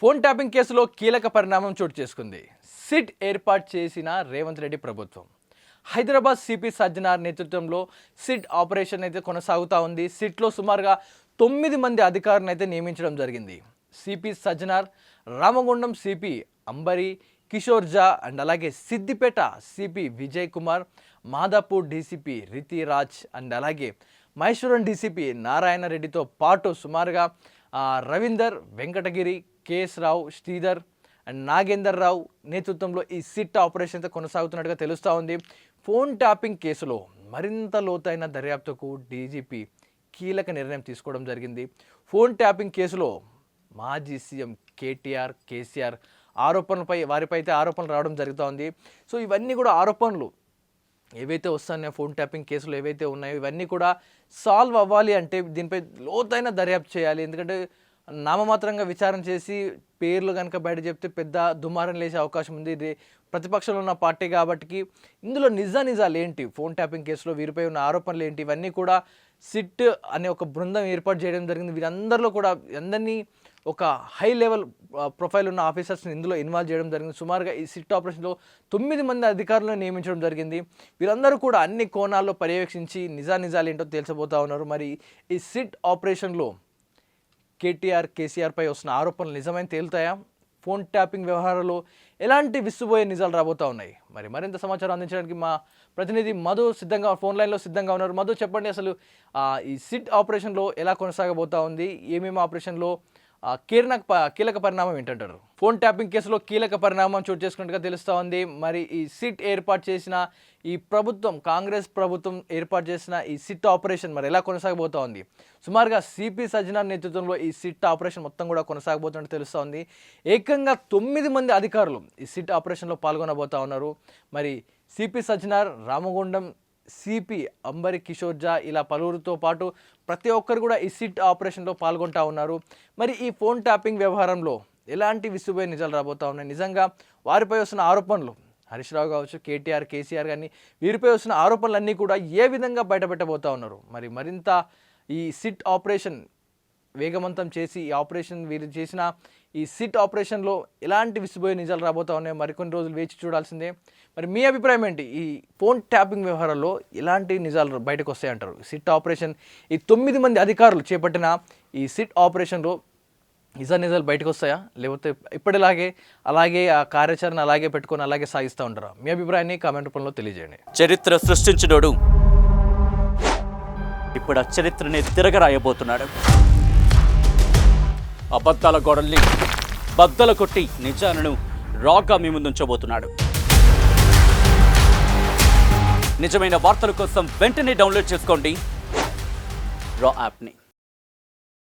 Phone tapping కేసులో కీలక పరిణామం చోటు చేసుకుంది. సిట్ ఏర్పాటు చేసిన రేవంత్ రెడ్డి ప్రభుత్వం. హైదరాబాద్ సిపి సజ్జనార్ నేతృత్వంలో సిట్ ఆపరేషన్ అయితే కొనసాగుతూ ఉంది. సిట్లో సుమారుగా 9 మంది అధికారులను అయితే నియమించడం జరిగింది. CP Sajjanar, Ramagundam CP Ambari Kishore Jha and అలాగే Siddipet CP Vijay Kumar, Madhapur DCP Ritiraj and అలాగే మహేశ్వరం డీసీపీ నారాయణ రెడ్డితో పాటు సుమారుగా రవీందర్, వెంకటగిరి, కేఎస్ రావు, శ్రీధర్ అండ్ నాగేందర్ రావు నేతృత్వంలో ఈ సిట్ ఆపరేషన్ అయితే కొనసాగుతున్నట్టుగా తెలుస్తూ ఉంది. ఫోన్ ట్యాపింగ్ కేసులో మరింత లోతైన దర్యాప్తుకు డీజీపీ కీలక నిర్ణయం తీసుకోవడం జరిగింది. ఫోన్ ట్యాపింగ్ కేసులో మాజీ సీఎం కేటీఆర్, కేసీఆర్ వారిపై అయితే ఆరోపణలు రావడం జరుగుతూ ఉంది. సో ఇవన్నీ కూడా ఆరోపణలు ఏవైతే వస్తున్నాయో, ఫోన్ ట్యాపింగ్ కేసులు ఏవైతే ఉన్నాయో ఇవన్నీ కూడా సాల్వ్ అవ్వాలి అంటే దీనిపై లోతైన దర్యాప్తు చేయాలి. ఎందుకంటే నామమాత్రంగా విచారణ చేసి పేర్లు కనుక బయట చెప్తే పెద్ద దుమారం లేచే అవకాశం ఉంది. ఇది ప్రతిపక్షంలో ఉన్న పార్టీ కాబట్టి ఇందులో నిజాలు ఏంటి, ఫోన్ ట్యాపింగ్ కేసులో వీరిపై ఉన్న ఆరోపణలు ఏంటి, ఇవన్నీ కూడా సిట్ అనే ఒక బృందం ఏర్పాటు చేయడం జరిగింది. వీరందరిలో కూడా అందరినీ ఒక హై లెవెల్ ప్రొఫైల్ ఉన్న ఆఫీసర్స్ని ఇందులో ఇన్వాల్వ్ చేయడం జరిగింది. సుమారుగా ఈ సిట్ ఆపరేషన్లో 9 మంది అధికారులను నియమించడం జరిగింది. వీరందరూ కూడా అన్ని కోణాల్లో పర్యవేక్షించి నిజాలు ఏంటో తేల్చబోతూ ఉన్నారు. మరి ఈ సిట్ ఆపరేషన్లో కేటీఆర్, కేసీఆర్పై వస్తున్న ఆరోపణలు నిజమైన తేలుతాయా? ఫోన్ ట్యాపింగ్ వ్యవహారంలో ఎలాంటి విస్తుపోయే నిజాలు రాబోతూ ఉన్నాయి? మరింత సమాచారం అందించడానికి మా ప్రతినిధి మధు ఫోన్ లైన్లో సిద్ధంగా ఉన్నారు. మధు, చెప్పండి, అసలు ఈ సిట్ ఆపరేషన్లో ఎలా కొనసాగబోతూ ఉంది, ఏమేమి ఆపరేషన్లో కీలక పరిణామం ఏంటంటారు? ఫోన్ ట్యాపింగ్ కేసులో కీలక పరిణామం చోటు చేసుకున్నట్టుగా తెలుస్తూ ఉంది. మరి ఈ సిట్ ఏర్పాటు చేసిన ఈ ప్రభుత్వం, కాంగ్రెస్ ప్రభుత్వం ఏర్పాటు చేసిన ఈ సిట్ ఆపరేషన్ మరి ఎలా కొనసాగబోతూ ఉంది? సుమారుగా సిపి సజ్జనార్ నేతృత్వంలో ఈ సిట్ ఆపరేషన్ మొత్తం కూడా కొనసాగబోతున్నట్టు తెలుస్తూ ఉంది. ఏకంగా 9 మంది అధికారులు ఈ సిట్ ఆపరేషన్లో పాల్గొనబోతూ ఉన్నారు. మరి సిపి సజ్జనార్, రామగుండం సిపి అంబరి కిషోర్ జా ఇలా పలువురితో పాటు ప్రతి ఒక్కరు కూడా ఈ సిట్ ఆపరేషన్లో పాల్గొంటూ ఉన్నారు. మరి ఈ ఫోన్ ట్యాపింగ్ వ్యవహారంలో ఎలాంటి విసుబోయే నిజాలు రాబోతూ ఉన్నాయి? నిజంగా వారిపై వస్తున్న ఆరోపణలు, హరీష్ రావు కావచ్చు, కేటీఆర్, కేసీఆర్ కానీ వీరిపై వస్తున్న ఆరోపణలన్నీ కూడా ఏ విధంగా బయటపెట్టబోతూ ఉన్నారు? మరింత ఈ సిట్ ఆపరేషన్ వేగవంతం చేసి ఈ ఆపరేషన్ వీరు చేసిన ఈ సిట్ ఆపరేషన్లో ఎలాంటి విసుబోయే నిజాలు రాబోతూ ఉన్నాయో మరికొన్ని రోజులు వేచి చూడాల్సిందే. మరి మీ అభిప్రాయం ఏంటి? ఈ ఫోన్ ట్యాపింగ్ వ్యవహారంలో ఎలాంటి నిజాలు బయటకు వస్తాయంటారు? సిట్ ఆపరేషన్, ఈ 9 మంది అధికారులు చేపట్టిన ఈ సిట్ ఆపరేషన్లో నిజాలు బయటకు వస్తాయా, లేకపోతే ఇప్పటిలాగే అలాగే ఆ కార్యాచరణ అలాగే పెట్టుకొని అలాగే సాగిస్తూ ఉంటారా? మీ అభిప్రాయాన్ని కామెంట్ రూపంలో తెలియజేయండి. చరిత్ర సృష్టించినోడు ఇప్పుడు ఆ చరిత్రని తిరగరాయబోతున్నాడు. అబద్ధాల గోడల్ని బద్దలు కొట్టి నిజాలను రాగా మీ ముందుంచబోతున్నాడు. నిజమైన వార్తల కోసం వెంటనే డౌన్లోడ్ చేసుకోండి రా యాప్ని.